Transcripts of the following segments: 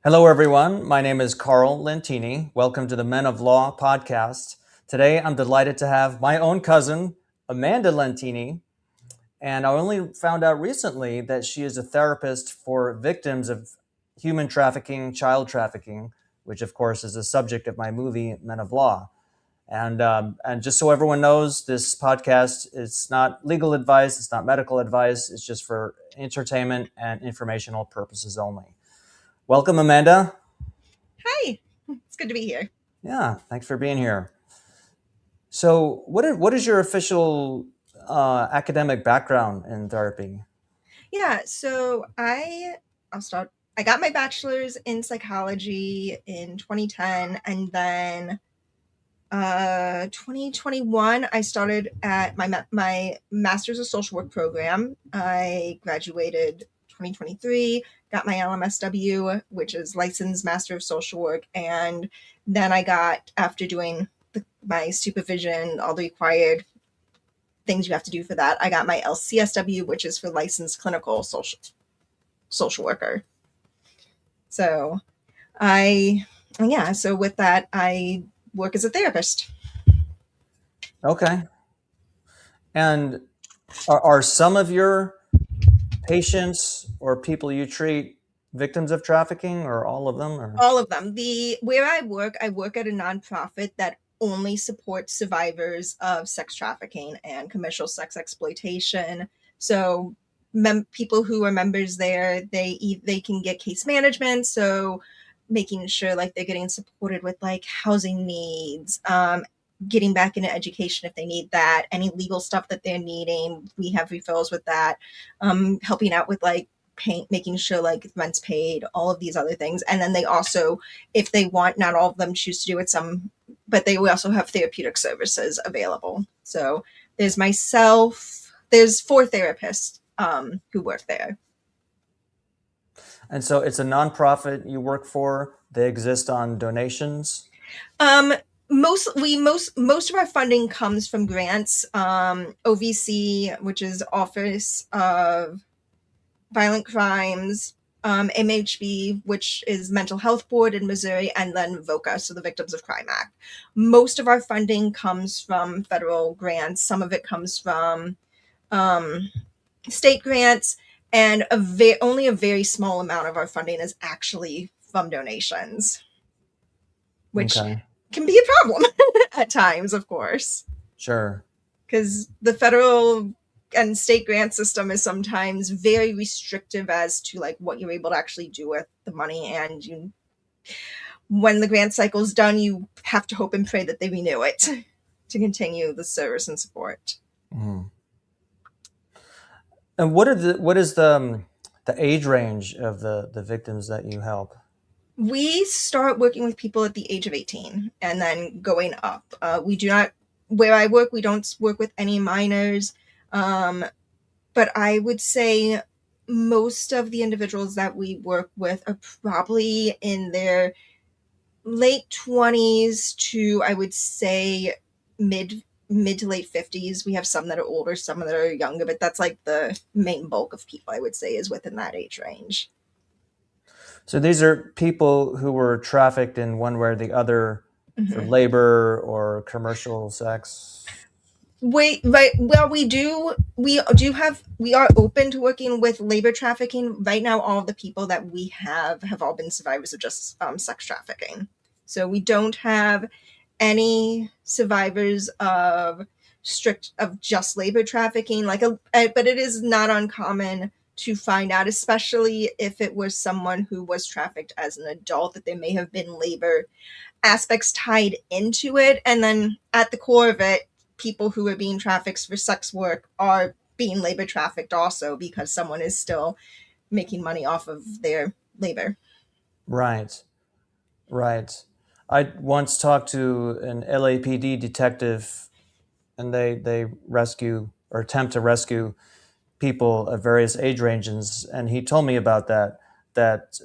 Hello, everyone. My name is Karl Lentini. Welcome to the Men of Law podcast. Today, I'm delighted to have my own cousin, Amanda Lentini. And I only found out recently that she is a therapist for victims of human trafficking, child trafficking, which, of course, is the subject of my movie, Men of Law. And just so everyone knows, this podcast is not legal advice, it's not medical advice, it's just for entertainment and informational purposes only. Welcome, Amanda. Hi, it's good to be here. Yeah, thanks for being here. So, what is your official academic background in therapy? Yeah, I'll start. I got my bachelor's in psychology in 2010, and then 2021 I started at my master's of social work program. I graduated 2023, got my LMSW, which is licensed master of social work, and then I got, after doing my supervision, all the required things you have to do for that, I got my LCSW, which is for licensed clinical social worker. So I yeah, so with that I work as a therapist. Okay. And are some of your patients or people you treat victims of trafficking, or all of them? Or All of them. The where I work at a nonprofit that only supports survivors of sex trafficking and commercial sex exploitation. So people who are members there, they can get case management. So making sure like they're getting supported with like housing needs, getting back into education if they need that, any legal stuff that they're needing. We have referrals with that, helping out with like making sure like rent's paid, all of these other things. And then they also, if they want, not all of them choose to do it, some, but they will also have therapeutic services available. So there's myself, there's 4 therapists who work there. and so it's a nonprofit you work for. They exist on donations. Um, most of our funding comes from grants. OVC, which is Office of Violent Crimes, MHB, which is Mental Health Board in Missouri, and then VOCA, so the Victims of Crime Act. Most of our funding comes from federal grants. Some of it comes from um, state grants, and only a very small amount of our funding is actually from donations, which Okay, can be a problem at times, of course, sure. because the federal and state grant system is sometimes very restrictive as to like what you're able to actually do with the money, and you, when the grant cycle's done, you have to hope and pray that they renew it to continue the service and support. Mhm. And what is the age range of the victims that you help? We start working with people at the age of 18 and then going up. We do not, where I work, we don't work with any minors. Um, but I would say most of the individuals that we work with are probably in their late 20s to, I would say, mid to late 50s. We have some that are older, some that are younger, but that's like the main bulk of people, I would say, is within that age range. So these are people who were trafficked in one way or the other for Mm-hmm. labor or commercial sex. Wait, right. Well, we are open to working with labor trafficking. Right now, all of the people that we have all been survivors of just sex trafficking. So we don't have any survivors of just labor trafficking. But it is not uncommon to find out, especially if it was someone who was trafficked as an adult, that there may have been labor aspects tied into it. And then at the core of it, people who are being trafficked for sex work are being labor trafficked also, because someone is still making money off of their labor. Right, right. I once talked to an LAPD detective, and they rescue or attempt to rescue people of various age ranges, and he told me about that. That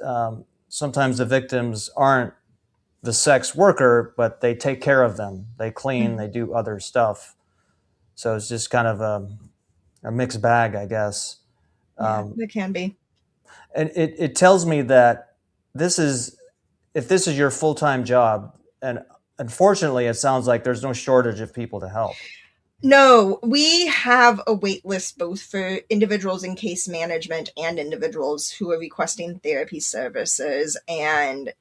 sometimes the victims aren't the sex worker, but they take care of them. They clean, Mm-hmm. they do other stuff. So it's just kind of a mixed bag, I guess. Yeah, Um, there can be. and it tells me that this is if this is your full-time job, and unfortunately it sounds like there's no shortage of people to help. No, we have a wait list both for individuals in case management and individuals who are requesting therapy services. And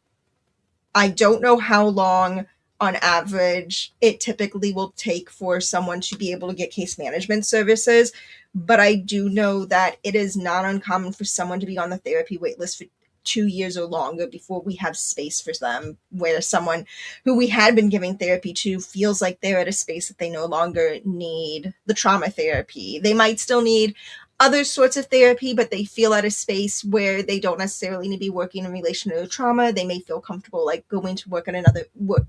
I don't know how long on average it typically will take for someone to be able to get case management services, but I do know that it is not uncommon for someone to be on the therapy waitlist for 2 years or longer before we have space for them, where someone who we had been giving therapy to feels like they're at a space that they no longer need the trauma therapy. They might still need other sorts of therapy, but they feel at a space where they don't necessarily need to be working in relation to trauma. They may feel comfortable like going to work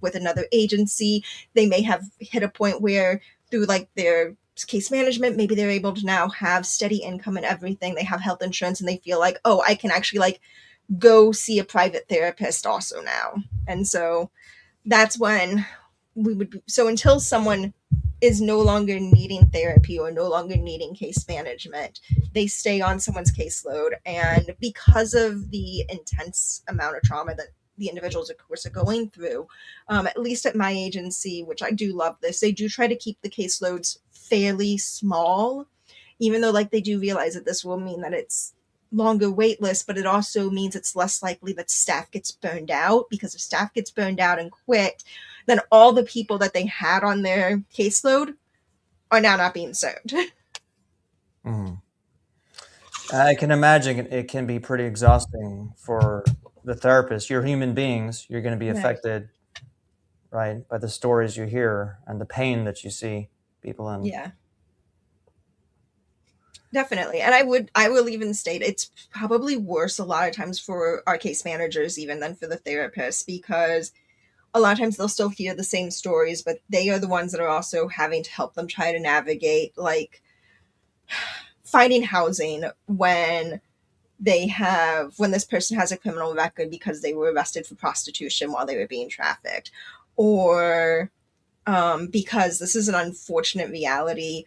with another agency. They may have hit a point where through like their case management, maybe they're able to now have steady income and everything. They have health insurance and they feel like, oh, I can actually like go see a private therapist also now. And so that's when we would be, so until someone is no longer needing therapy or no longer needing case management, they stay on someone's caseload. And because of the intense amount of trauma that the individuals, of course, are going through, at least at my agency, which I do love this, they do try to keep the caseloads fairly small, even though like they do realize that this will mean that it's longer wait list, but it also means it's less likely that staff gets burned out, because if staff gets burned out and quit, then all the people that they had on their caseload are now not being served. Mhm. I can imagine it can be pretty exhausting for the therapist. You're human beings. You're going to be Right. affected, right, by the stories you hear and the pain that you see people in. Yeah, definitely. And I will even state it's probably worse a lot of times for our case managers even than for the therapists, because a lot of times they'll still hear the same stories, but they are the ones that are also having to help them try to navigate like finding housing when this person has a criminal record because they were arrested for prostitution while they were being trafficked, or because this is an unfortunate reality.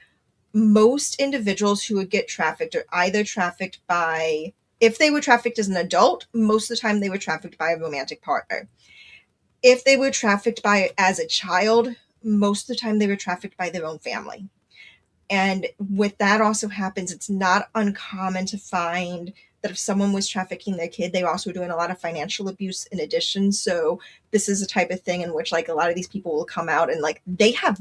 Most individuals who would get trafficked are either trafficked by, if they were trafficked as an adult, most of the time they were trafficked by a romantic partner. If they were trafficked by as a child, most of the time they were trafficked by their own family. And with that also happens, it's not uncommon to find that if someone was trafficking their kid, they're also doing a lot of financial abuse in addition. So this is a type of thing in which like a lot of these people will come out and like they have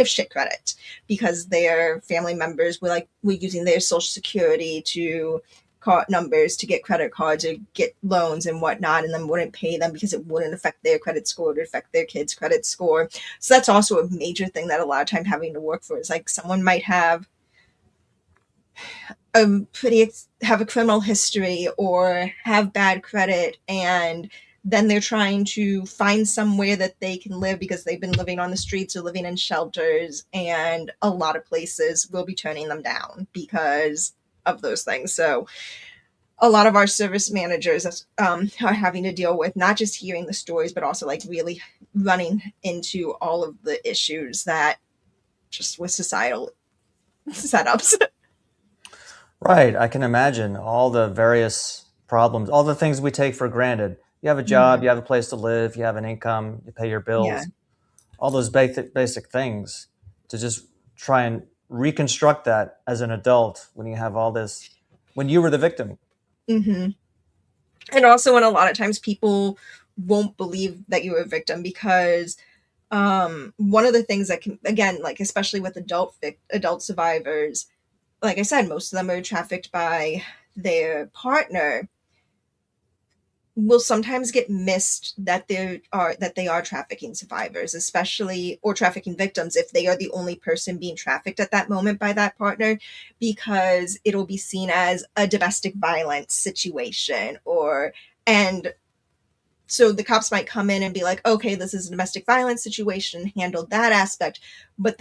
shit credit because their family members were using their social security to call numbers to get credit cards or get loans and whatnot, and then wouldn't pay them because it wouldn't affect their credit score, it would affect their kids' credit score. So that's also a major thing that a lot of time having to work for is like someone might have a criminal history or have bad credit, and then they're trying to find somewhere that they can live because they've been living on the streets or living in shelters, and a lot of places will be turning them down because of those things. So a lot of our service managers are having to deal with not just hearing the stories, but also like really running into all of the issues that just with societal setups. Right. I can imagine all the various problems, all the things we take for granted. You have a job, you have a place to live, you have an income, you pay your Yeah. bills, all those basic things to just try and reconstruct that as an adult when you have all this, when you were the victim. Hmm. And also, when a lot of times people won't believe that you're a victim because one of the things that can, again, like especially with adult survivors, like I said, most of them are trafficked by their partner, will sometimes get missed that they are trafficking survivors, especially, or trafficking victims if they are the only person being trafficked at that moment by that partner, because it'll be seen as a domestic violence situation. Or and so the cops might come in and be like, okay, this is a domestic violence situation, handle that aspect, but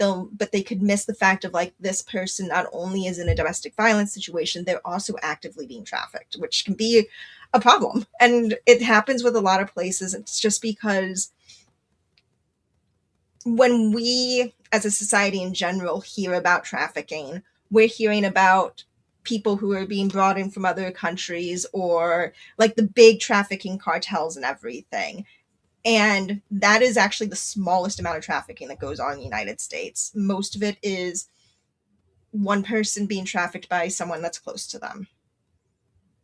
they could miss the fact of like this person not only is in a domestic violence situation, they're also actively being trafficked, which can be a problem. And it happens with a lot of places. It's just because when we as a society in general hear about trafficking, we're hearing about people who are being brought in from other countries, or like the big trafficking cartels and everything. And that is actually the smallest amount of trafficking that goes on in the United States. Most of it is one person being trafficked by someone that's close to them.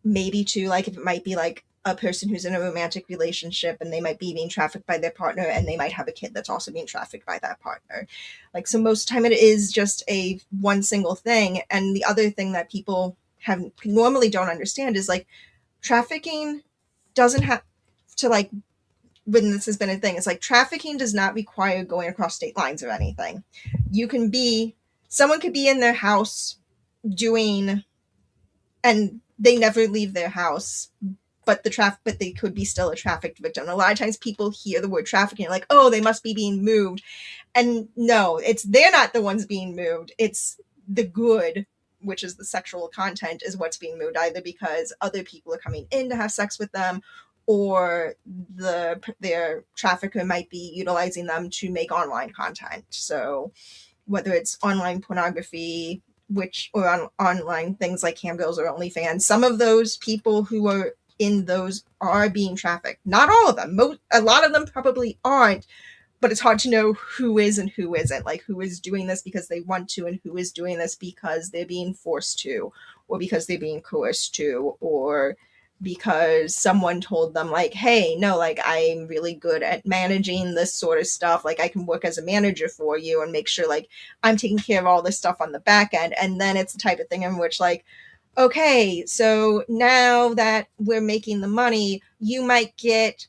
Maybe two, like if it might be like a person who's in a romantic relationship and they might be being trafficked by their partner, and they might have a kid that's also being trafficked by that partner. Like, so most of the time it is just a one single thing. And the other thing that people have normally don't understand is like trafficking doesn't have to like, when this has been a thing, it's like trafficking does not require going across state lines or anything. You can be, someone could be in their house doing, and they never leave their house, but but they could be still a trafficked victim. A lot of times people hear the word trafficking like, oh, they must be being moved. And no, it's, they're not the ones being moved. It's the good, which is the sexual content, is what's being moved, either because other people are coming in to have sex with them, or their trafficker might be utilizing them to make online content. So whether it's online pornography, which, or online things like Camgirls or OnlyFans, some of those people who are in those are being trafficked. Not all of them. A lot of them probably aren't, but it's hard to know who is and who isn't. Like, who is doing this because they want to, and who is doing this because they're being forced to, or because they're being coerced to, or because someone told them like, hey, no, like I'm really good at managing this sort of stuff, like I can work as a manager for you and make sure like I'm taking care of all this stuff on the back end. And then it's the type of thing in which like, okay, so now that we're making the money, you might get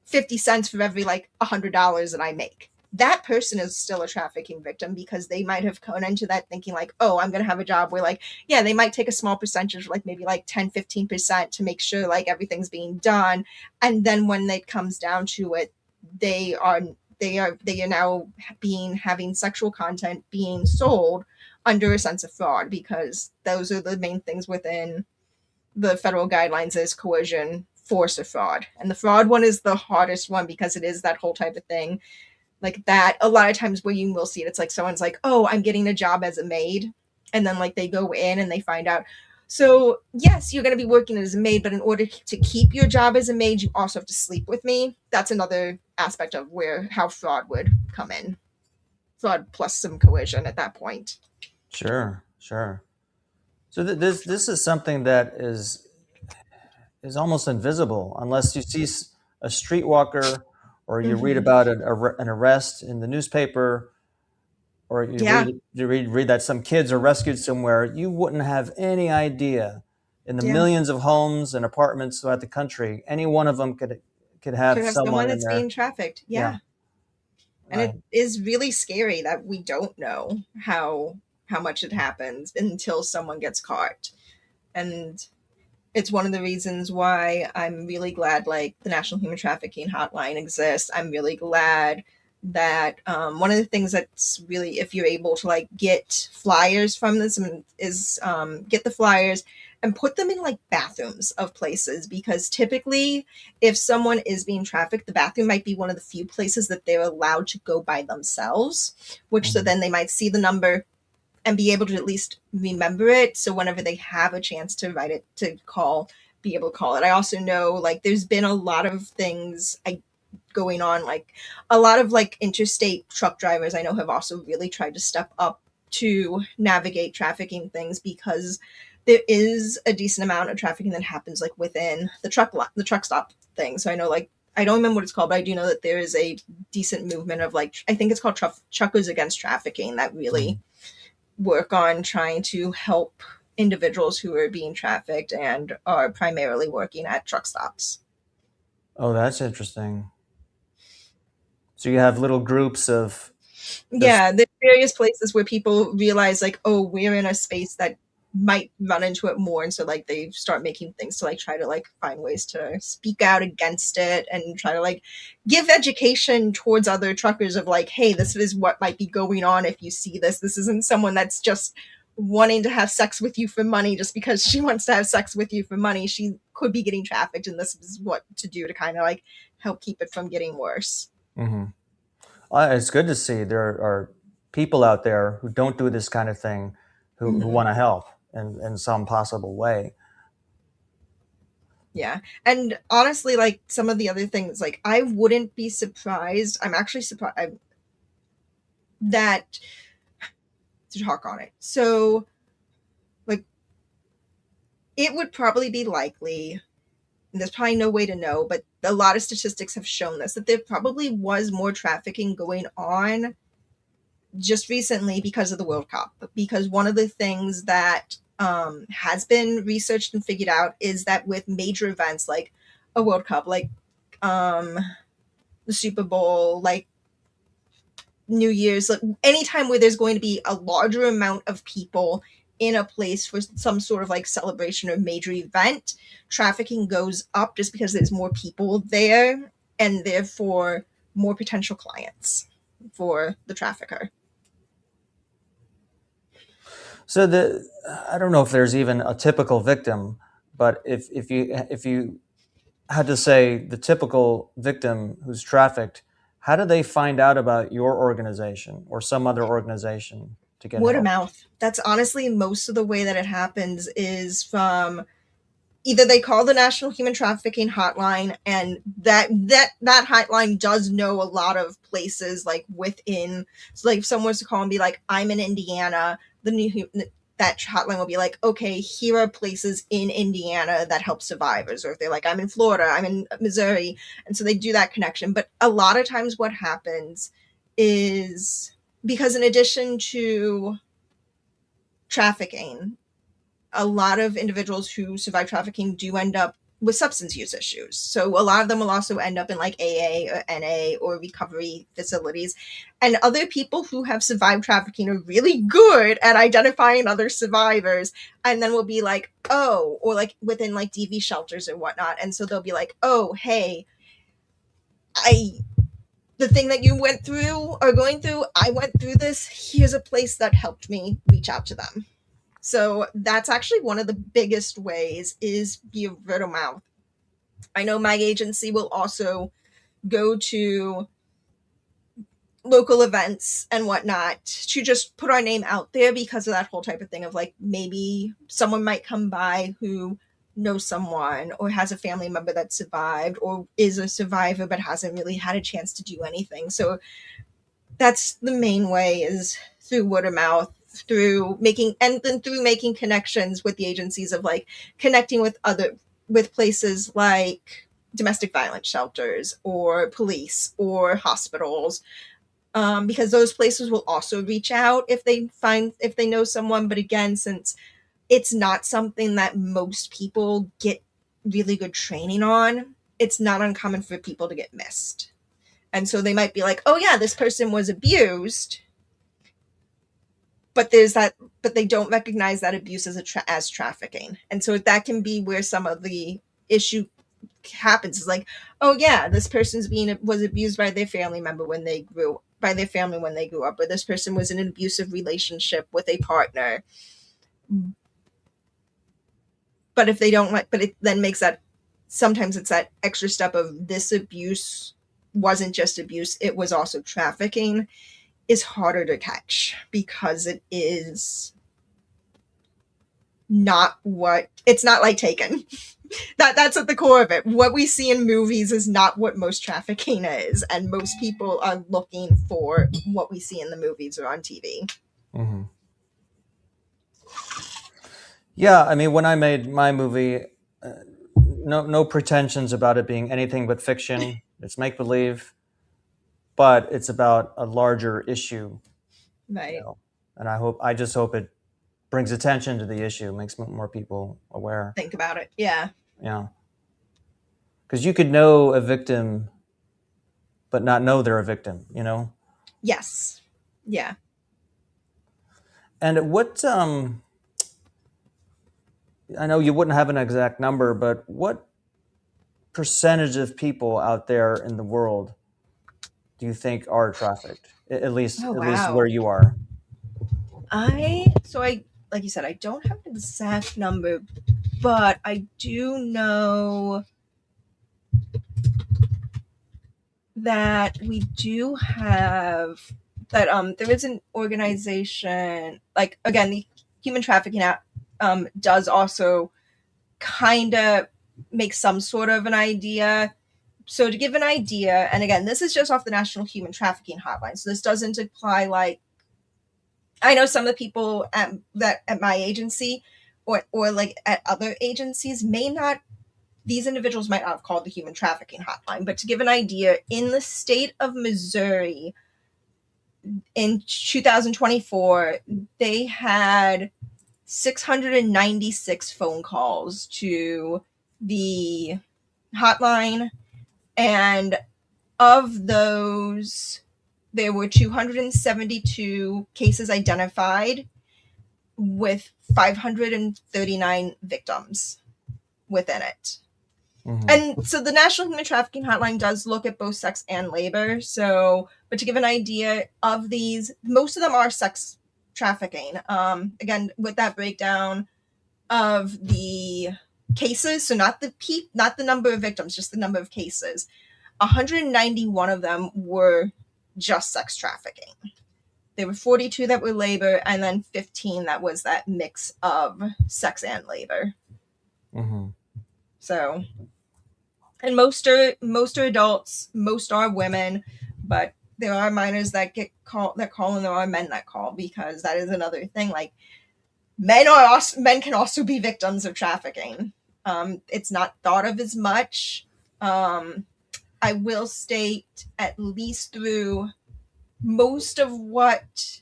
50 cents for every like $100 that I make. That person is still a trafficking victim, because they might have gone into that thinking like, oh, I'm going to have a job where like, yeah, they might take a small percentage, like maybe like 10-15%, to make sure like everything's being done. And then when it comes down to it, they are now having sexual content being sold under a sense of fraud, because those are the main things within the federal guidelines is coercion, force, or fraud. And the fraud one is the hardest one, because it is that whole type of thing. Like that, a lot of times where you will see it, it's like someone's like, oh, I'm getting a job as a maid. And then like they go in and they find out, so yes, you're going to be working as a maid, but in order to keep your job as a maid, you also have to sleep with me. That's another aspect of where how fraud would come in. Fraud plus some coercion at that point. Sure, sure. So this is something that is almost invisible unless you see a streetwalker, or you read Mm-hmm. about an arrest in the newspaper, or Yeah. read that some kids are rescued somewhere. You wouldn't have any idea. In the Yeah. millions of homes and apartments throughout the country, any one of them could have Could have someone someone in that's being there. trafficked. Yeah, Yeah. And it right. is really scary that we don't know how much it happens until someone gets caught. And it's one of the reasons why I'm really glad like the National Human Trafficking Hotline exists. I'm really glad that one of the things that's really, if you're able to like get flyers from this, is get the flyers and put them in like bathrooms of places, because typically if someone is being trafficked, the bathroom might be one of the few places that they're allowed to go by themselves, which so Mhm. then they might see the number and be able to at least remember it. So whenever they have a chance to write it, to call, be able to call it. I also know like there's been a lot of things going on, like a lot of like interstate truck drivers I know have also really tried to step up to navigate trafficking things, because there is a decent amount of trafficking that happens like within the truck stop thing. So I know like I don't remember what it's called, but I do know that there is a decent movement of like, I think it's called Truckers Against Trafficking, that really Mhm. work on trying to help individuals who are being trafficked and are primarily working at truck stops. Oh, that's interesting. So you have little groups of just. Yeah, there's various places where people realize like, oh, we're in a space that might run into it more, and so like they start making things to like try to like find ways to speak out against it, and try to like give education towards other truckers of like, hey, this is what might be going on. If you see this, this isn't someone that's just wanting to have sex with you for money just because she wants to have sex with you for money. She could be getting trafficked, and this is what to do to kind of like help keep it from getting worse. Mhm. It's good to see there are people out there who don't do this kind of thing, who Mm-hmm. want to help. in some possible way. Yeah. And honestly, like some of the other things, like I wouldn't be surprised. I'm actually surprised that to talk on it. So, like, it would probably be likely, and there's probably no way to know, but a lot of statistics have shown this, that there probably was more trafficking going on just recently because of the World Cup. Because one of the things that has been researched and figured out is that with major events like a World Cup, like um, the Super Bowl, like New Year's, like anytime where there's going to be a larger amount of people in a place for some sort of like celebration or major event, trafficking goes up just because there's more people there and therefore more potential clients for the trafficker. So I don't know if there's even a typical victim, but if you had to say the typical victim who's trafficked, how do they find out about your organization or some other organization to get Word of help? mouth. That's honestly most of the way that it happens is from either they call the National Human Trafficking Hotline, and that hotline does know a lot of places like within. So, like, if someone was to call and be like, "I'm in Indiana," that hotline will be like, "Okay, here are places in Indiana that help survivors." Or if they're like, "I'm in Florida, I'm in Missouri," and so they do that connection. But a lot of times, what happens is because in addition to trafficking, a lot of individuals who survive trafficking do end up with substance use issues. So a lot of them will also end up in like AA or NA or recovery facilities. And other people who have survived trafficking are really good at identifying other survivors and then will be like, oh, or like within like DV shelters or whatnot. And so they'll be like, oh, hey, I the thing that you went through or going through, I went through this. Here's a place that helped me. Reach out to them. So that's actually one of the biggest ways is via word of mouth. I know my agency will also go to local events and whatnot to just put our name out there because of that whole type of thing of like maybe someone might come by who knows someone or has a family member that survived or is a survivor but hasn't really had a chance to do anything. So that's the main way is through word of mouth, through making and then through making connections with the agencies of like connecting with places like domestic violence shelters or police or hospitals, because those places will also reach out if they know someone. But again, since it's not something that most people get really good training on, it's not uncommon for people to get missed. And so they might be like, oh yeah, this person was abused, but they don't recognize that abuse as trafficking. And so that can be where some of the issue happens is like, oh yeah, this person's was abused by their family member when they grew by their family when they grew up, or this person was in an abusive relationship with a partner. But if they don't like, but it then makes that sometimes it's that extra step of this abuse wasn't just abuse, it was also trafficking, is harder to catch because it is not what it's not like Taken. That's at the core of it. What we see in movies is not what most trafficking is, and most people are looking for what we see in the movies or on TV. Mm-hmm. Yeah, I mean, when I made my movie, uh, no pretensions about it being anything but fiction. It's make believe, but it's about a larger issue, you Right. know. And I just hope it brings attention to the issue, makes more people aware. Think about it. Yeah. Yeah, because you could know a victim, but not know they're a victim, you know. Yes. Yeah. And what I know you wouldn't have an exact number, but what percentage of people out there in the world do you think are trafficked? Oh At least where wow. you are. I like you said, I don't have an exact number, but I do know that we do have that there is an organization like again the human trafficking does also kind of make some sort of an idea. So to give an idea, and again, this is just off the National Human Trafficking Hotline, so this doesn't apply, like, I know some of the people at my agency or like at other agencies may not, these individuals might not have called the human trafficking hotline, but to give an idea, in the state of Missouri in 2024, they had 696 phone calls to the hotline, and of those, there were 272 cases identified with 539 victims within it. Mm-hmm. And so the National Human Trafficking Hotline does look at both sex and labor. So, but to give an idea of these, most of them are sex trafficking. Again, with that breakdown of the cases, so not the number of victims, just the number of cases. 191 of them were just sex trafficking. There were 42 that were labor, and then 15 that was that mix of sex and labor. Mm-hmm. So, and most are adults, most are women, but there are minors that call, and there are men that call, because that is another thing. Like, men can also be victims of trafficking. It's not thought of as much. I will state, at least through most of what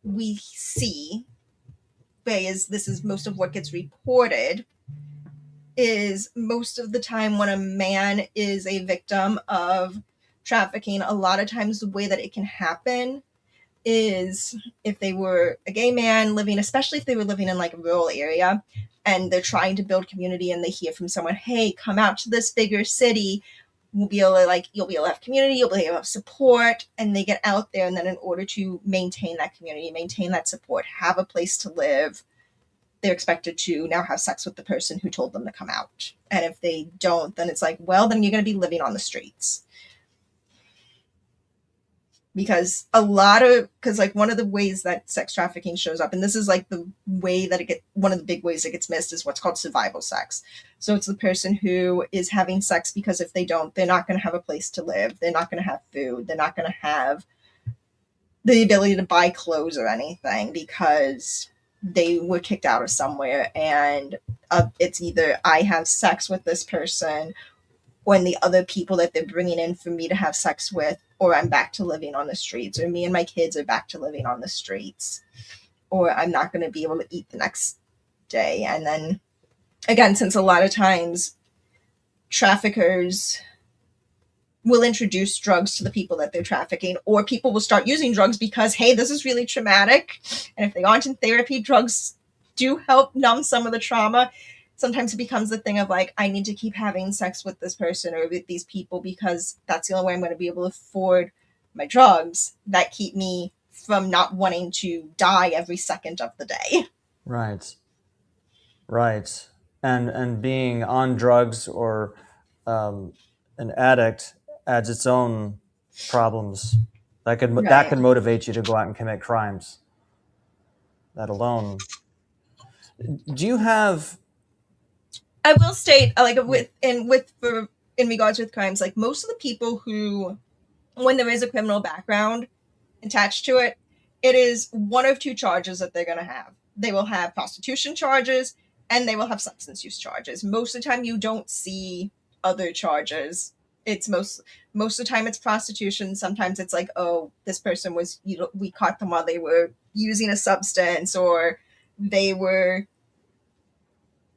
we see, this is most of what gets reported, is most of the time when a man is a victim of trafficking, a lot of times the way that it can happen is if they were a gay man living, especially if they were living in like a rural area and they're trying to build community and they hear from someone, hey, come out to this bigger city, you'll be able to have community, you'll be able to have support, and they get out there, and then in order to maintain that community, maintain that support, have a place to live, they're expected to now have sex with the person who told them to come out. And if they don't, then it's like, well, then you're going to be living on the streets. Because like one of the ways that sex trafficking shows up, and this is like the way that one of the big ways it gets missed, is what's called survival sex. So it's the person who is having sex because if they don't, they're not going to have a place to live. They're not going to have food. They're not going to have the ability to buy clothes or anything because they were kicked out of somewhere. And it's either I have sex with this person when the other people that they're bringing in for me to have sex with, or I'm back to living on the streets, or me and my kids are back to living on the streets, or I'm not going to be able to eat the next day. And then again, since a lot of times traffickers will introduce drugs to the people that they're trafficking, or people will start using drugs because, hey, this is really traumatic. And if they aren't in therapy, drugs do help numb some of the trauma. Sometimes it becomes the thing of like, I need to keep having sex with this person or with these people because that's the only way I'm going to be able to afford my drugs that keep me from not wanting to die every second of the day. Right. And being on drugs or an addict adds its own problems. That could motivate you to go out and commit crimes. That alone. Do you have? I will state, like, in regards with crimes, like most of the people who, when there is a criminal background attached to it, it is one of two charges that they're going to have. They will have prostitution charges and they will have substance use charges. Most of the time you don't see other charges. It's most of the time it's prostitution. Sometimes it's like, oh, this person was, we caught them while they were using a substance, or they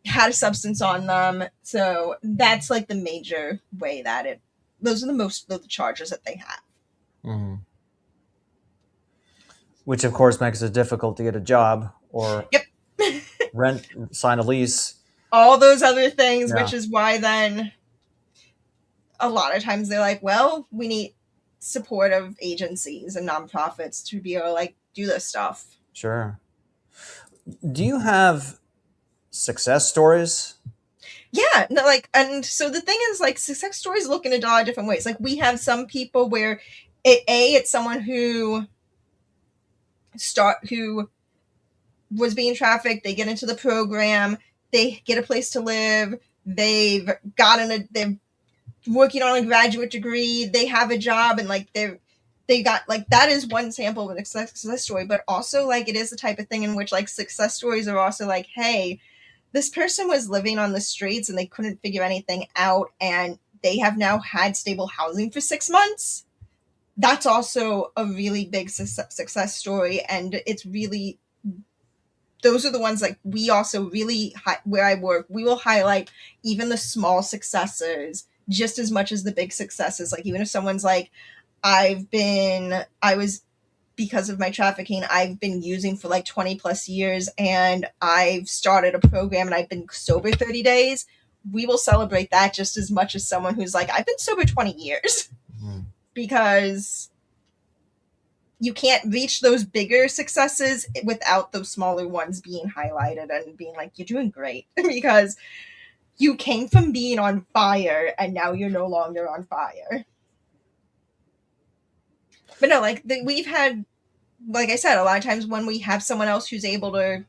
had a substance on them. So that's like the major way that those are the most of the charges that they have. Mm-hmm. Which of course makes it difficult to get a job or rent, sign a lease. All those other things, which is why then a lot of times they're like, well, we need support of agencies and nonprofits to be able to like do this stuff. Sure. Do you have success stories? Yeah, no, like, and so the thing is, like, success stories look in a lot of different ways. Like, we have some people where it's someone who was being trafficked, they get into the program, they get a place to live, they're working on a graduate degree, they have a job, and like they got like that is one sample of a success story. But also like it is the type of thing in which like success stories are also like, hey, this person was living on the streets and they couldn't figure anything out, and they have now had stable housing for 6 months. That's also a really big success story, and it's really, those are the ones like we also really where I work, we will highlight even the small successes just as much as the big successes. Like even if someone's like, I was, because of my trafficking, I've been using for like 20 plus years, and I've started a program and I've been sober 30 days. We will celebrate that just as much as someone who's like, I've been sober 20 years. Mm-hmm. Because you can't reach those bigger successes without those smaller ones being highlighted and being like, you're doing great. Because you came from being on fire and now you're no longer on fire. But no, like we've had, like I said, a lot of times when we have someone else who's able to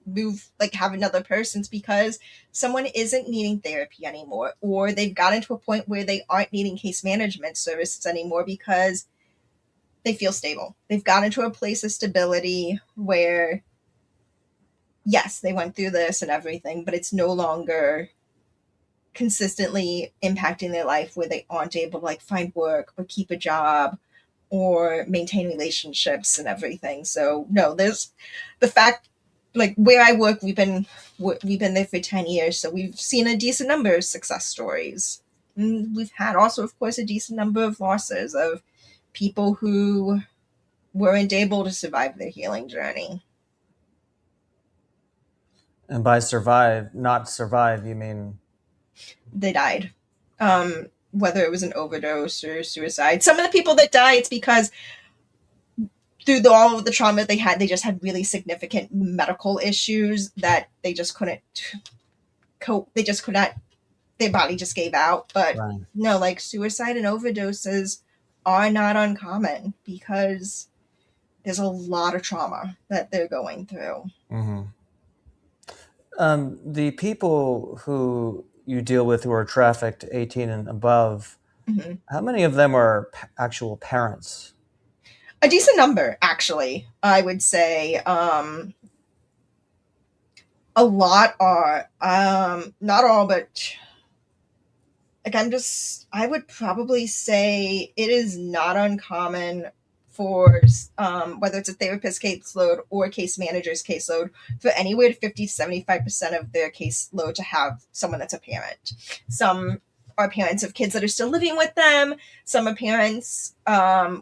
move, like have another person's because someone isn't needing therapy anymore, or they've gotten to a point where they aren't needing case management services anymore because they feel stable. They've gotten to a place of stability where, yes, they went through this and everything, but it's no longer consistently impacting their life where they aren't able to like find work or keep a job or maintain relationships and everything. So no, there's the fact, like where I work, we've been there for 10 years. So we've seen a decent number of success stories. And we've had also, of course, a decent number of losses of people who weren't able to survive their healing journey. And by survive, not survive, you mean? They died. Whether it was an overdose or suicide. Some of the people that die, it's because through all of the trauma they had, they just had really significant medical issues that they just couldn't cope. They just could not, their body just gave out. But right. No, like suicide and overdoses are not uncommon because there's a lot of trauma that they're going through. Mm-hmm. The people who you deal with who are trafficked 18 and above, mm-hmm. How many of them are actual parents? A decent number, actually, I would say. A lot are, not all, but like I would probably say it is not uncommon for whether it's a therapist caseload or a case manager's caseload for anywhere to 50 to 75% of their caseload to have someone that's a parent. Some are parents of kids that are still living with them. Some are parents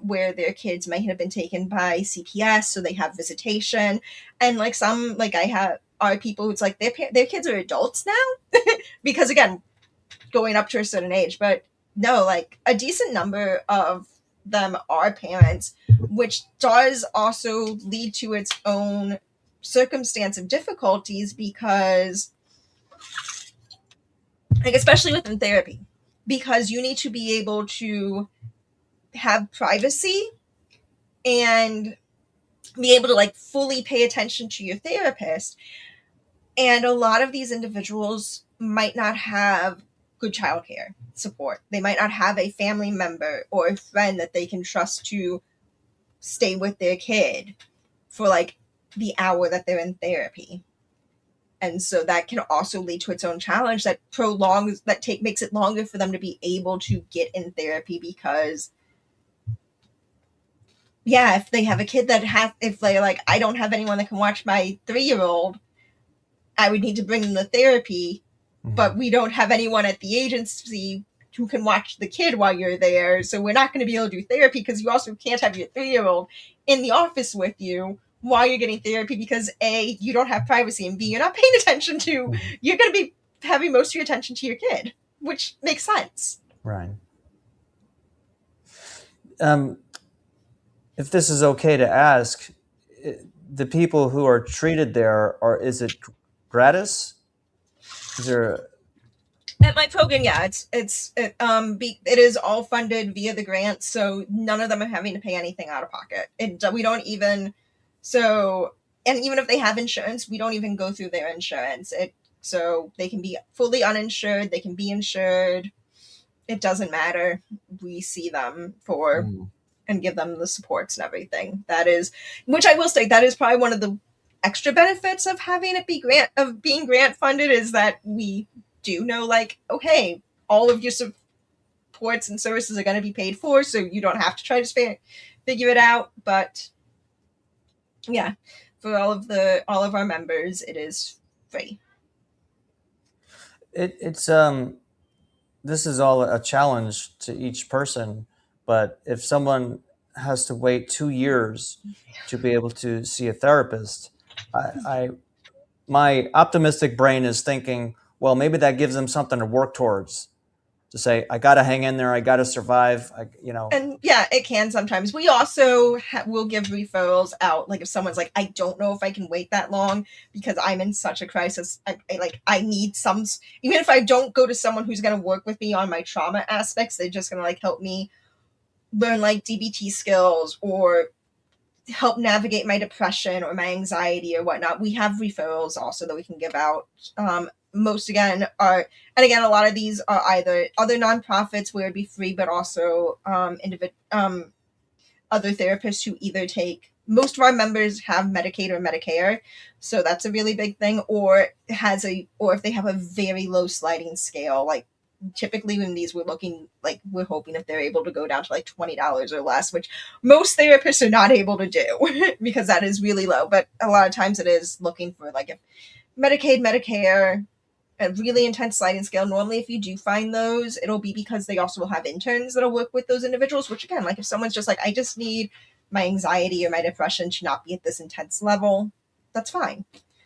where their kids might have been taken by CPS, so they have visitation. And like some, like I have, are people who's like their kids are adults now because again, going up to a certain age. But no, like a decent number of them are parents, which does also lead to its own circumstance of difficulties because, like, especially within therapy, because you need to be able to have privacy and be able to like fully pay attention to your therapist. And a lot of these individuals might not have good childcare support. They might not have a family member or a friend that they can trust to stay with their kid for like the hour that they're in therapy. And so that can also lead to its own challenge that makes it longer for them to be able to get in therapy because, yeah, if they have a kid if they're like, I don't have anyone that can watch my 3-year-old, I would need to bring them to therapy, mm-hmm. But we don't have anyone at the agency who can watch the kid while you're there. So we're not going to be able to do therapy because you also can't have your 3-year-old in the office with you while you're getting therapy because A, you don't have privacy, and B, you're not paying attention to, mm-hmm. You're going to be having most of your attention to your kid, which makes sense. Right. If this is okay to ask, the people who are treated there, is it gratis? Is there at my program? Yeah, it is all funded via the grant, so none of them are having to pay anything out of pocket. We don't even. So and even if they have insurance, we don't even go through their insurance. So they can be fully uninsured, they can be insured. It doesn't matter. We see them for Mm. and give them the supports and everything. That is, which I will say, that is probably one of the extra benefits of having it be being grant funded, is that we do know, like, okay, all of your supports and services are going to be paid for, so you don't have to try to figure it out. But yeah, for all of our members, it is free. It's this is all a challenge to each person, but if someone has to wait 2 years to be able to see a therapist, I my optimistic brain is thinking, well, maybe that gives them something to work towards, to say, I got to hang in there, I got to survive, And yeah, it can sometimes. We also will give referrals out. Like if someone's like, I don't know if I can wait that long because I'm in such a crisis. I need some, even if I don't go to someone who's going to work with me on my trauma aspects, they're just going to like help me learn like DBT skills or help navigate my depression or my anxiety or whatnot. We have referrals also that we can give out. Most again are, and again, a lot of these are either other nonprofits where it'd be free, but also other therapists who either take, most of our members have Medicaid or Medicare, so that's a really big thing, or if they have a very low sliding scale, like typically when these we're hoping if they're able to go down to like $20 or less, which most therapists are not able to do because that is really low. But a lot of times it is looking for like if Medicaid, Medicare, a really intense sliding scale. Normally, if you do find those, it'll be because they also will have interns that'll work with those individuals, which again, like if someone's just like, I just need my anxiety or my depression to not be at this intense level, that's fine.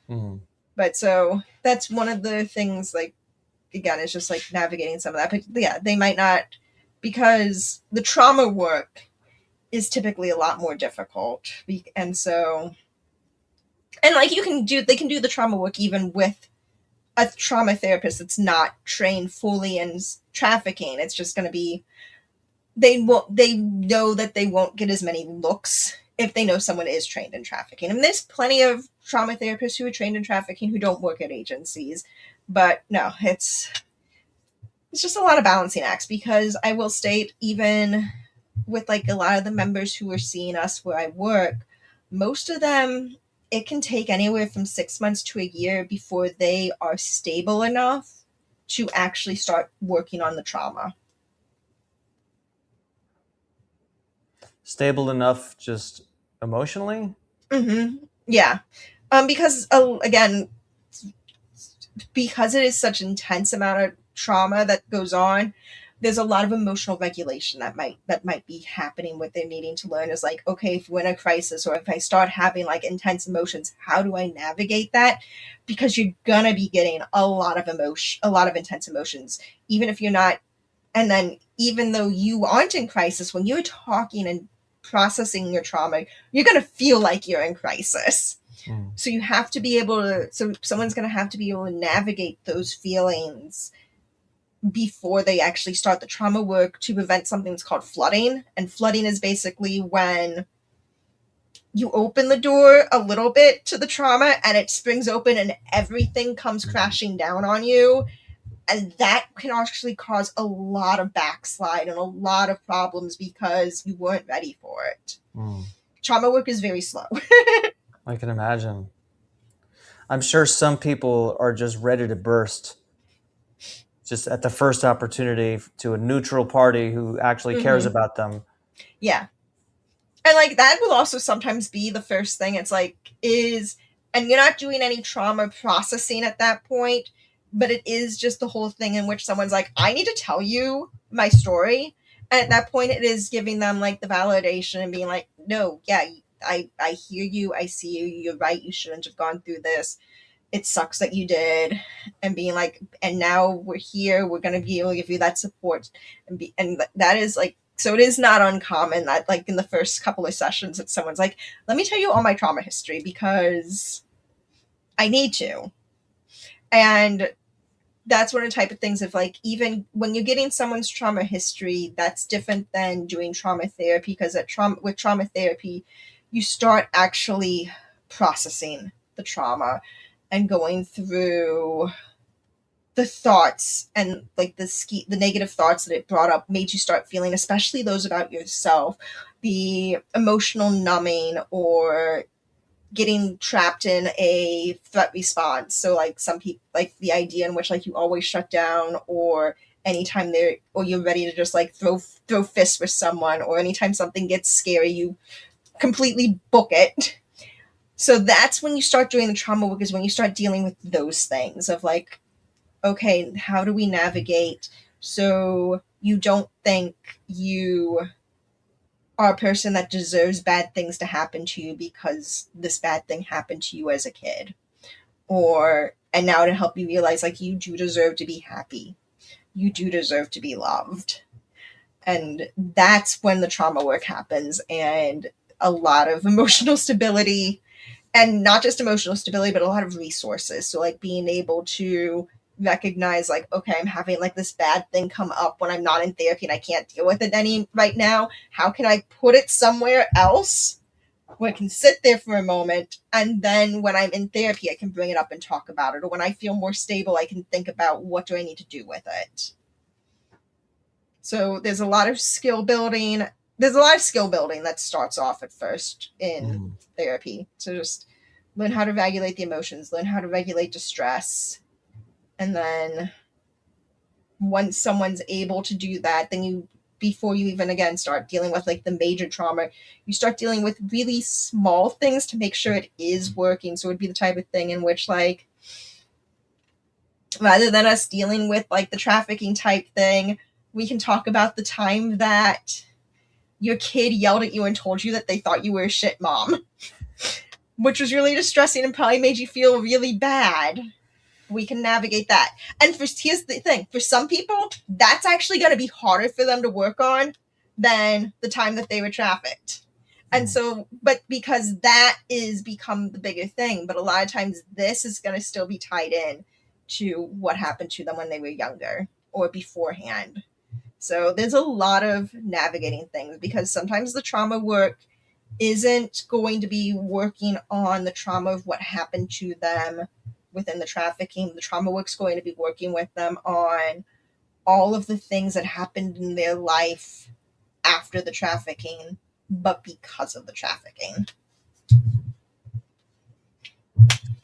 Mhm. But so that's one of the things, like, again, it's just like navigating some of that. But yeah, they might not, because the trauma work is typically a lot more difficult. And so, and like they can do the trauma work even with a trauma therapist that's not trained fully in trafficking. It's just going to be, they know that they won't get as many looks if they know someone is trained in trafficking. And there's plenty of trauma therapists who are trained in trafficking who don't work at agencies. But no, it's just a lot of balancing acts, because I will state, even with like a lot of the members who are seeing us where I work, most of them, it can take anywhere from 6 months to a year before they are stable enough to actually start working on the trauma. Stable enough just emotionally? Mm-hmm. Yeah. Because again, because it is such an intense amount of trauma that goes on, there's a lot of emotional regulation that might be happening. What they're needing to learn is like, okay, if we're in a crisis or if I start having like intense emotions, how do I navigate that? Because you're gonna be getting a lot of emotion, a lot of intense emotions, even if you're not. And then even though you aren't in crisis, when you're talking and processing your trauma, you're gonna feel like you're in crisis. Mm. So you have to be able to, so someone's going to have to be able to navigate those feelings before they actually start the trauma work, to prevent something that's called flooding. And flooding is basically when you open the door a little bit to the trauma and it springs open and everything comes crashing down on you. And that can actually cause a lot of backslide and a lot of problems because you weren't ready for it. Mm. Trauma work is very slow. I can imagine. I'm sure some people are just ready to burst just at the first opportunity to a neutral party who actually cares Mm-hmm. about them. Yeah. And like that will also sometimes be the first thing. It's like, and you're not doing any trauma processing at that point, but it is just the whole thing in which someone's like, I need to tell you my story. And at that point, it is giving them like the validation and being like, no, yeah, I hear you, I see you, you're right, you shouldn't have gone through this. It sucks that you did. And being like, and now we're here, we're going to be able to give you that support. And that is like, so it is not uncommon that like in the first couple of sessions that someone's like, let me tell you all my trauma history because I need to. And that's one of the type of things of like, even when you're getting someone's trauma history, that's different than doing trauma therapy, because with trauma therapy, you start actually processing the trauma and going through the thoughts and like the negative thoughts that it brought up made you start feeling, especially those about yourself, the emotional numbing or getting trapped in a threat response. So like some people, like the idea in which like you always shut down, or anytime they're, or you're ready to just like throw fists with someone, or anytime something gets scary you completely book it. So that's when you start doing the trauma work, is when you start dealing with those things of like, okay, how do we navigate so you don't think you are a person that deserves bad things to happen to you because this bad thing happened to you as a kid. Or, and now to help you realize like you do deserve to be happy. You do deserve to be loved. And that's when the trauma work happens, and a lot of emotional stability, and not just emotional stability, but a lot of resources. So like being able to recognize like, okay, I'm having like this bad thing come up when I'm not in therapy and I can't deal with it any right now. How can I put it somewhere else where it can sit there for a moment, and then when I'm in therapy I can bring it up and talk about it, or when I feel more stable I can think about what do I need to do with it. So there's a lot of skill building. There's a lot of skill building that starts off at first in therapy. So just learn how to regulate the emotions, learn how to regulate distress. And then once someone's able to do that, then you, before you even again start dealing with like the major trauma, you start dealing with really small things to make sure it is working. So it would be the type of thing in which like, rather than us dealing with like the trafficking type thing, we can talk about the time that your kid yelled at you and told you that they thought you were a shit mom, which was really distressing and probably made you feel really bad. We can navigate that. And here's the thing, for some people, that's actually going to be harder for them to work on than the time that they were trafficked. And so, but because that is become the bigger thing, but a lot of times this is going to still be tied in to what happened to them when they were younger or beforehand. So there's a lot of navigating things, because sometimes the trauma work isn't going to be working on the trauma of what happened to them within the trafficking. The trauma work's going to be working with them on all of the things that happened in their life after the trafficking, but because of the trafficking.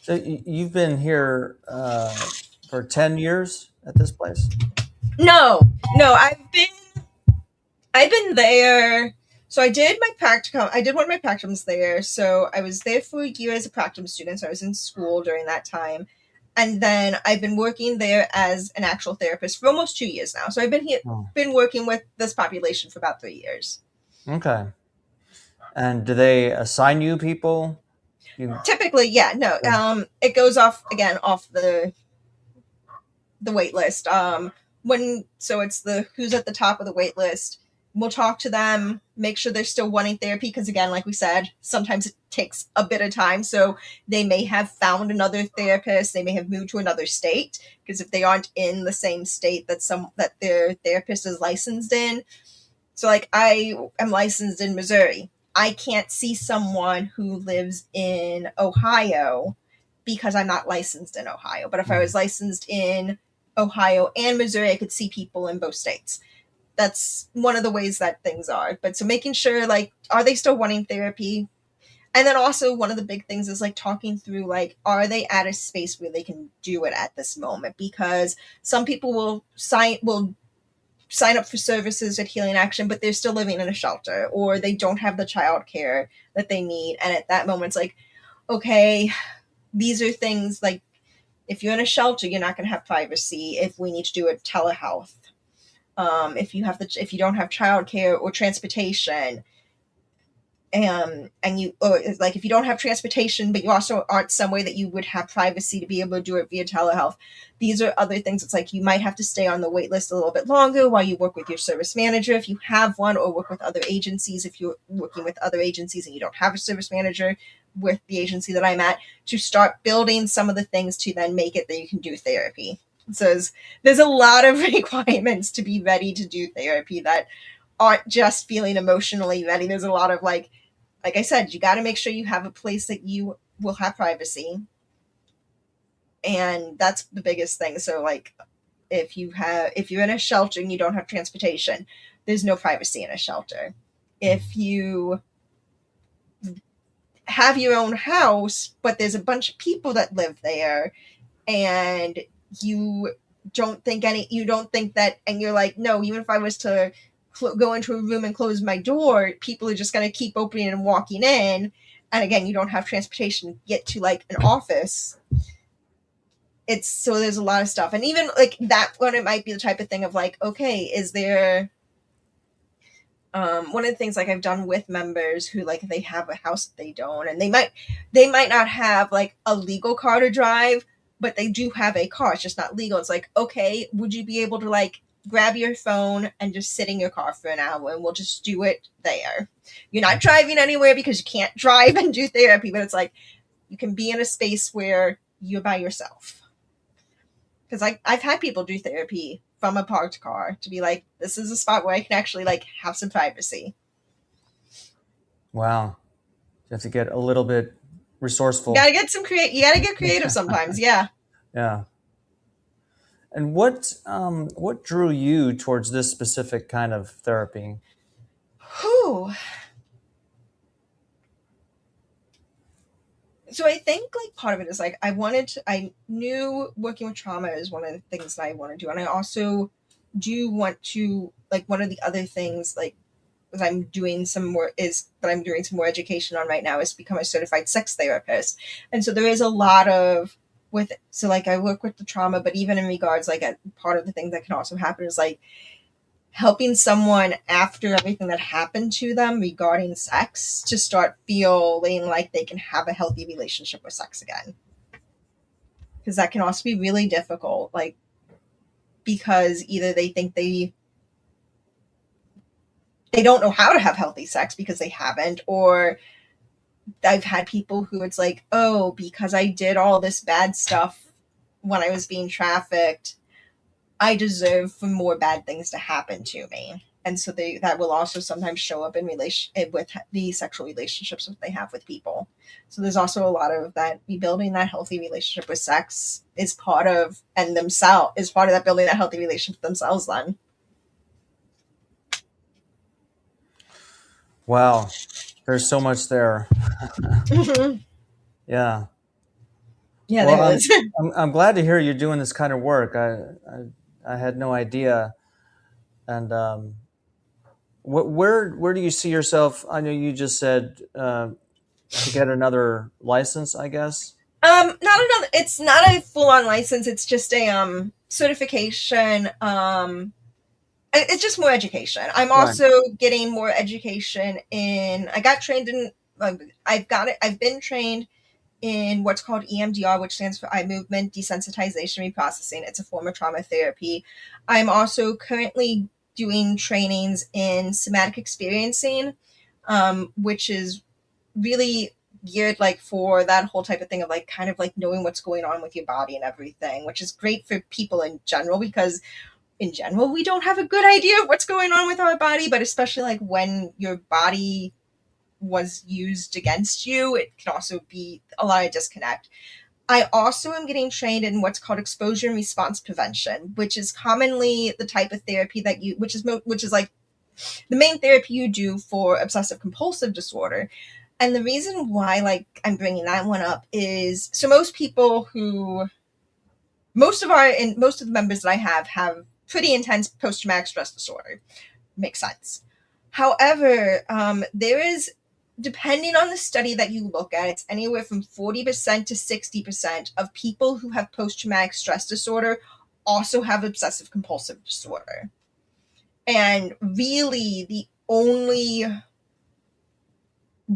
So you've been here for 10 years at this place? No, I've been there. So I did my practicum. I did one of my practicums there. So I was there for a year as a practicum student. So I was in school during that time. And then I've been working there as an actual therapist for almost 2 years now. So I've been working with this population for about 3 years. Okay. And do they assign you people? Typically, yeah, no. It goes off again off the wait list. So it's the who's at the top of the wait list. We'll talk to them, make sure they're still wanting therapy, because again, like we said, sometimes it takes a bit of time. So they may have found another therapist, they may have moved to another state, because if they aren't in the same state that their therapist is licensed in. So like I am licensed in Missouri. I can't see someone who lives in Ohio because I'm not licensed in Ohio. But if I was licensed in Ohio and Missouri, I could see people in both states. That's one of the ways that things are. But so making sure, like, are they still wanting therapy? And then also one of the big things is like talking through, like, are they at a space where they can do it at this moment? Because some people will sign up for services at Healing Action, but they're still living in a shelter, or they don't have the child care that they need. And at that moment, it's like, okay, these are things like, if you're in a shelter, you're not going to have privacy if we need to do a telehealth. If you don't have childcare or transportation, and you, or like if you don't have transportation, but you also aren't somewhere that you would have privacy to be able to do it via telehealth, these are other things. It's like you might have to stay on the wait list a little bit longer while you work with your service manager if you have one, or work with other agencies if you're working with other agencies and you don't have a service manager with the agency that I'm at, to start building some of the things to then make it that you can do therapy. So there's a lot of requirements to be ready to do therapy that aren't just feeling emotionally ready. There's a lot of like I said, you got to make sure you have a place that you will have privacy, and that's the biggest thing. So like if you're in a shelter and you don't have transportation, there's no privacy in a shelter. If you have your own house but there's a bunch of people that live there, and you you don't think that, and you're like, no, even if I was to go into a room and close my door, people are just going to keep opening and walking in, and again, you don't have transportation to get to like an office. It's so there's a lot of stuff, and even like that one, it might be the type of thing of like, okay, is there one of the things like I've done with members who like they have a house that they don't, and they might not have like a legal car to drive, but they do have a car. It's just not legal. It's like, okay, would you be able to like grab your phone and just sit in your car for an hour and we'll just do it there? You're not driving anywhere because you can't drive and do therapy, but it's like you can be in a space where you're by yourself. Because I've had people do therapy from a parked car to be like, this is a spot where I can actually like have some privacy. Wow. You have to get a little bit resourceful. You gotta get creative sometimes. Yeah. Yeah. And what drew you towards this specific kind of therapy? Whew. So I think like part of it is like I knew working with trauma is one of the things that I want to do, and I also do want to like one of the other things like that I'm doing some more education on right now is become a certified sex therapist. And so there is a lot of with so like I work with the trauma, but even in regards like a part of the thing that can also happen is like helping someone after everything that happened to them regarding sex to start feeling like they can have a healthy relationship with sex again. Because that can also be really difficult, like because either they think they don't know how to have healthy sex because they haven't, or I've had people who it's like, oh, because I did all this bad stuff when I was being trafficked, I deserve for more bad things to happen to me. And so that will also sometimes show up in relation with the sexual relationships that they have with people. So there's also a lot of that rebuilding that healthy relationship with sex is part of, and themselves is part of that building that healthy relationship with themselves then. Wow. There's so much there. Mhm. Yeah. Yeah, Well, there is. I'm glad to hear you're doing this kind of work. I had no idea. And where do you see yourself? I know you just said to get another license, I guess. Not another. It's not a full-on license. It's just a certification. It's just more education. I'm Right. also getting more education in. I got trained in. I've got it. I've been trained in what's called EMDR, which stands for eye movement desensitization reprocessing. It's a form of trauma therapy. I'm also currently doing trainings in somatic experiencing, which is really geared like for that whole type of thing of like kind of like knowing what's going on with your body and everything, which is great for people in general because in general we don't have a good idea of what's going on with our body, but especially like when your body was used against you, it can also be a lot of disconnect. I also am getting trained in what's called exposure and response prevention, which is commonly the type of therapy that which is like the main therapy you do for obsessive compulsive disorder. And the reason why like I'm bringing that one up is so most of the members that I have pretty intense post traumatic stress disorder. Makes sense. However, there is, depending on the study that you look at, it's anywhere from 40% to 60% of people who have post traumatic stress disorder also have obsessive compulsive disorder. And really, the only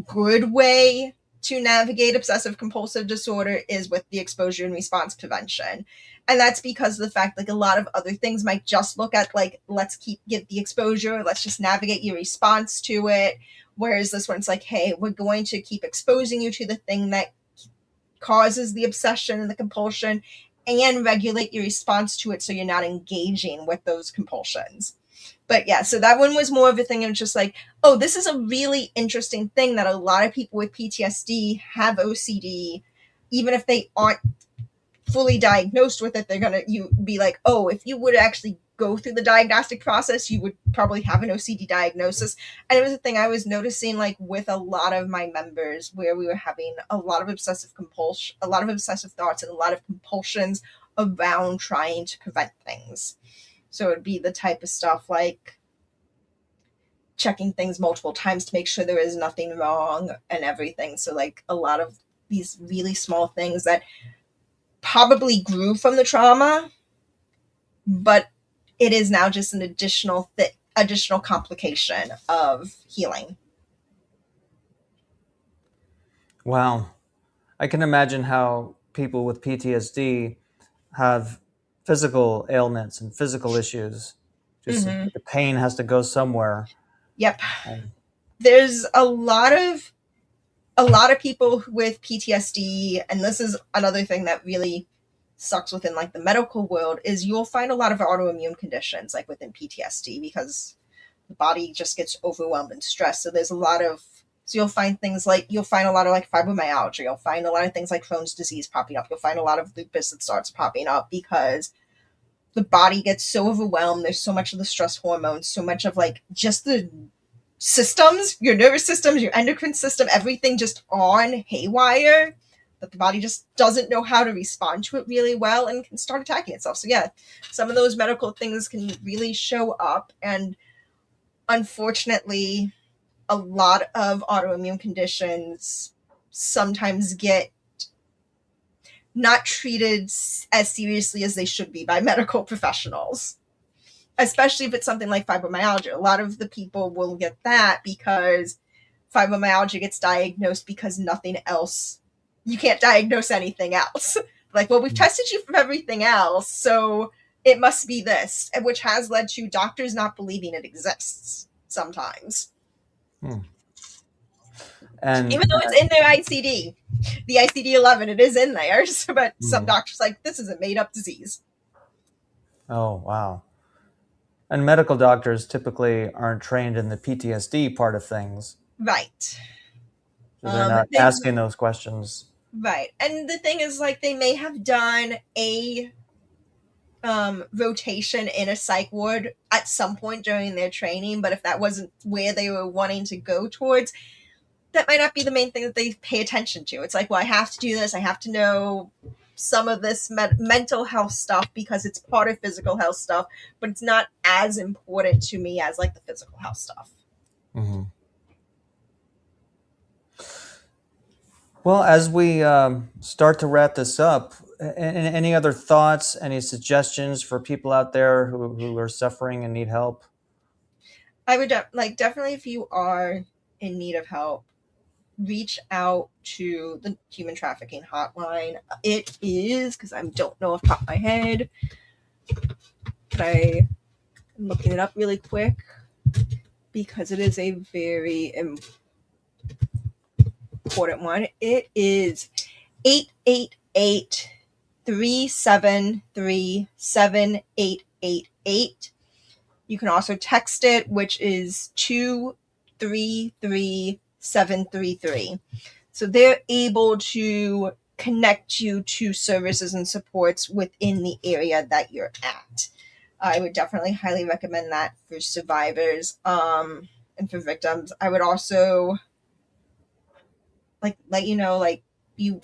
good way to navigate obsessive compulsive disorder is with the exposure and response prevention. And that's because of the fact like a lot of other things might just look at like let's get the exposure, let's just navigate your response to it. Whereas this one's like, hey, we're going to keep exposing you to the thing that causes the obsession and the compulsion and regulate your response to it so you're not engaging with those compulsions. But yeah, so that one was more of a thing of just like, oh, this is a really interesting thing that a lot of people with PTSD have OCD, even if they aren't fully diagnosed with it. They're gonna you be like, oh, if you would actually go through the diagnostic process, you would probably have an OCD diagnosis. And it was a thing I was noticing, like with a lot of my members, where we were having a lot of obsessive compulsion, a lot of obsessive thoughts, and a lot of compulsions around trying to prevent things. So it'd be the type of stuff like checking things multiple times to make sure there is nothing wrong and everything. So like a lot of these really small things that probably grew from the trauma, but it is now just an additional complication of healing. Wow. I can imagine how people with PTSD have physical ailments and physical issues. Just Mm-hmm. the pain has to go somewhere. Yep. Um, There's a lot of people with PTSD, and this is another thing that really sucks within like the medical world, is you'll find a lot of autoimmune conditions like within PTSD because the body just gets overwhelmed and stressed. So there's a lot of so you'll find a lot of like fibromyalgia, you'll find a lot of things like Crohn's disease popping up, you'll find a lot of lupus that starts popping up because the body gets so overwhelmed. There's so much of the stress hormones, so much of like just the systems, your nervous systems, your endocrine system, everything just on haywire, that the body just doesn't know how to respond to it really well and can start attacking itself. So yeah, some of those medical things can really show up, and unfortunately a lot of autoimmune conditions sometimes get not treated as seriously as they should be by medical professionals, especially if it's something like fibromyalgia. A lot of the people will get that because fibromyalgia gets diagnosed because nothing else, you can't diagnose anything else. Like, well, we've tested you for everything else, so it must be this, which has led to doctors not believing it exists sometimes. hmm. And Even though it's in their ICD, the ICD-11, it is in there, but some doctors like, this is a made-up disease. oh, wow. And medical doctors typically aren't trained in the PTSD part of things. Right. So they're not They asking those questions. Right. And the thing is, like, they may have done a rotation in a psych ward at some point during their training, but if that wasn't where they were wanting to go towards, that might not be the main thing that they pay attention to. It's like, well, I have to do this. I have to know some of this mental health stuff because it's part of physical health stuff, but it's not as important to me as like the physical health stuff. Mm-hmm. Well, as we start to wrap this up, any other thoughts, any suggestions for people out there who are suffering and need help? I would definitely, if you are in need of help, reach out to the Human Trafficking Hotline. It is, because I don't know off the top of my head, but I'm looking it up really quick because it is a very important one. It is 888-373-7888. You can also text it, which is 233733. So they're able to connect you to services and supports within the area that you're at. I would definitely highly recommend that for survivors and for victims. I would also like let you know, like, you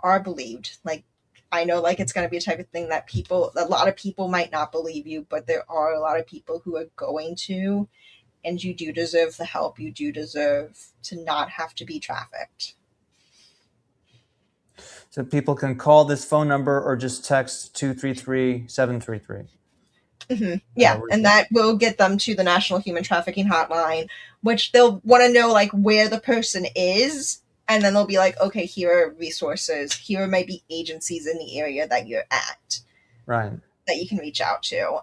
are believed. Like, I know, like, it's going to be a type of thing that a lot of people might not believe you, but there are a lot of people who are going to, and you do deserve the help. You do deserve to not have to be trafficked. So people can call this phone number or just text 233-733. Mm-hmm. Yeah, and that will get them to the National Human Trafficking Hotline, which they'll want to know, like, where the person is, and then they'll be like, okay, here are resources, here might be agencies in the area that you're at, right, that you can reach out to.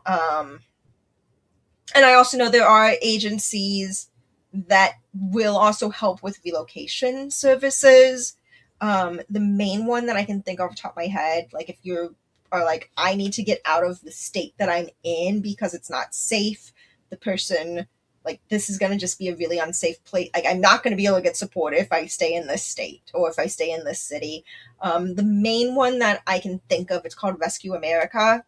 And I also know there are agencies that will also help with relocation services. The main one that I can think off the top of my head, like if you are like, I need to get out of the state that I'm in because it's not safe, the person, like, this is going to just be a really unsafe place. Like, I'm not going to be able to get support if I stay in this state or if I stay in this city. The main one that I can think of, it's called Rescue America.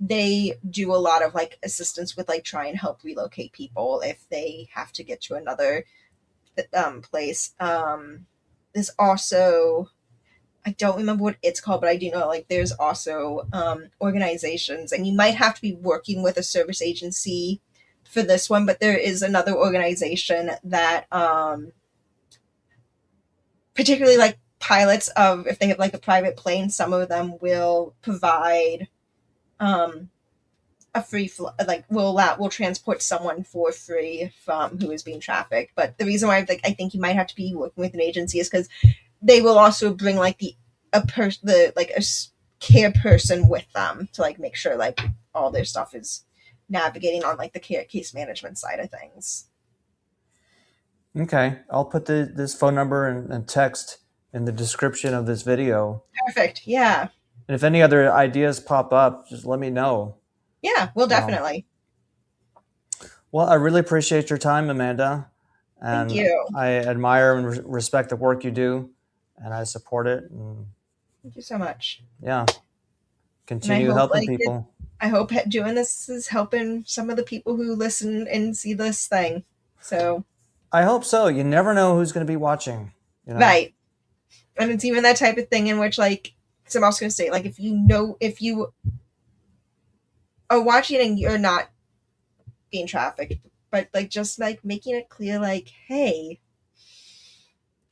They do a lot of like assistance with like try and help relocate people if they have to get to another place. There's also, I don't remember what it's called, but I do know like there's also organizations, and you might have to be working with a service agency for this one, but there is another organization that particularly like pilots of, if they have like a private plane, some of them will provide um, a free like will transport someone for free from who is being trafficked. But the reason why like I think you might have to be working with an agency is because they will also bring like the like a care person with them to like make sure like all their stuff is navigating on like the case management side of things. Okay, I'll put this phone number and text in the description of this video. Perfect. Yeah. And if any other ideas pop up, just let me know. Yeah, we'll So, definitely. well, I really appreciate your time, Amanda, Thank and you. I admire and respect the work you do, and I support it. And Thank you so much. yeah, And I continue hope helping people. I hope doing this is helping some of the people who listen and see this thing. So, I hope so. You never know who's going to be watching. You know. right. And it's even that type of thing in which like, so I'm also going to say like, if you are watching and you're not being trafficked, but like just like making it clear like, hey,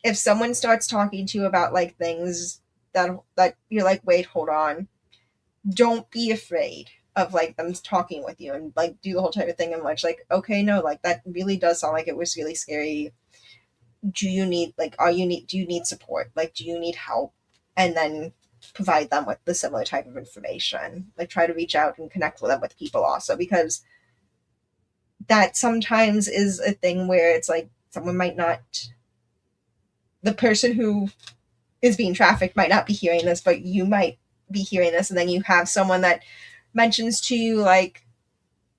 if someone starts talking to you about like things that you're like, wait, hold on, don't be afraid of like them talking with you and like do the whole type of thing in which like, okay, no, like that really does sound like it was really scary. Do you need like, do you need support? Like, do you need help? And then provide them with the similar type of information. Like try to reach out and connect with them with people also, because that sometimes is a thing where it's like someone might not, the person who is being trafficked might not be hearing this, but you might be hearing this, and then you have someone that mentions to you like,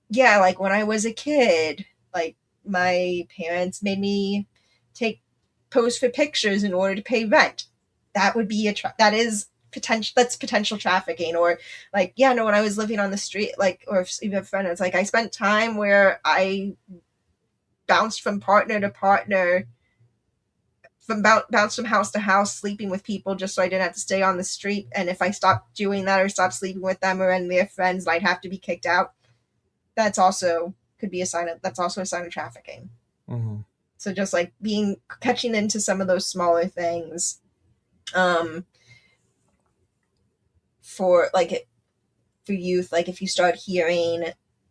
yeah, like when I was a kid, like my parents made me take pose for pictures in order to pay rent. That would be that is potential, that's potential trafficking. Or like, yeah, no, when I was living on the street, like, or if you have a friend, it's like I spent time where I bounced from partner to partner, from bounce from house to house, sleeping with people just so I didn't have to stay on the street. And if I stopped doing that or stopped sleeping with them or any of their friends, I'd have to be kicked out. That's also could be a sign of, that's also a sign of trafficking. Mm-hmm. So just like catching into some of those smaller things, um, for like for youth, like if you start hearing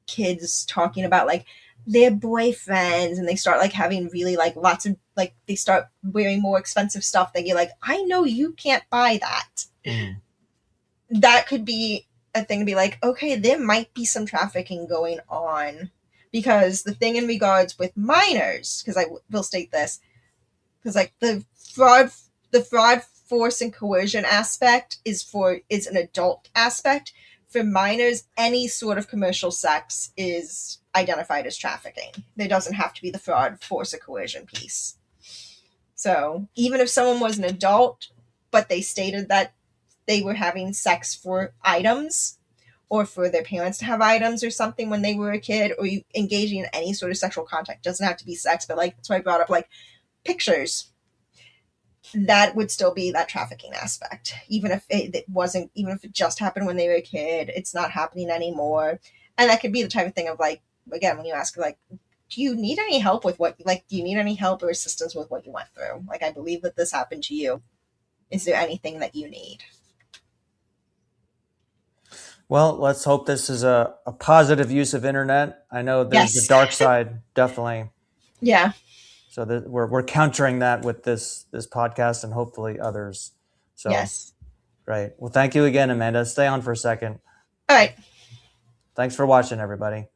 kids talking about like their boyfriends and they start like having really like lots of like they start wearing more expensive stuff, that you're like, I know you can't buy that. Mm-hmm. That could be a thing to be like, okay, there might be some trafficking going on. Because the thing in regards with minors, because I will state this, because like the fraud, force, and coercion aspect is an adult aspect. For minors, any sort of commercial sex is identified as trafficking. There doesn't have to be the fraud, force, or coercion piece. So even if someone was an adult, but they stated that they were having sex for items, or for their parents to have items or something when they were a kid, or you engaging in any sort of sexual contact, doesn't have to be sex, but like that's why I brought up like pictures, that would still be that trafficking aspect. Even if it wasn't, even if it just happened when they were a kid, it's not happening anymore. And that could be the type of thing of like, again, when you ask like, do you need any help with what, like, do you need any help or assistance with what you went through? Like, I believe that this happened to you. Is there anything that you need? Well, let's hope this is a positive use of internet. I know there's the Yes. dark side, definitely. Yeah. So that we're countering that with this podcast and hopefully others. So Yes. great. Well, thank you again, Amanda. Stay on for a second. All right. Thanks for watching, everybody.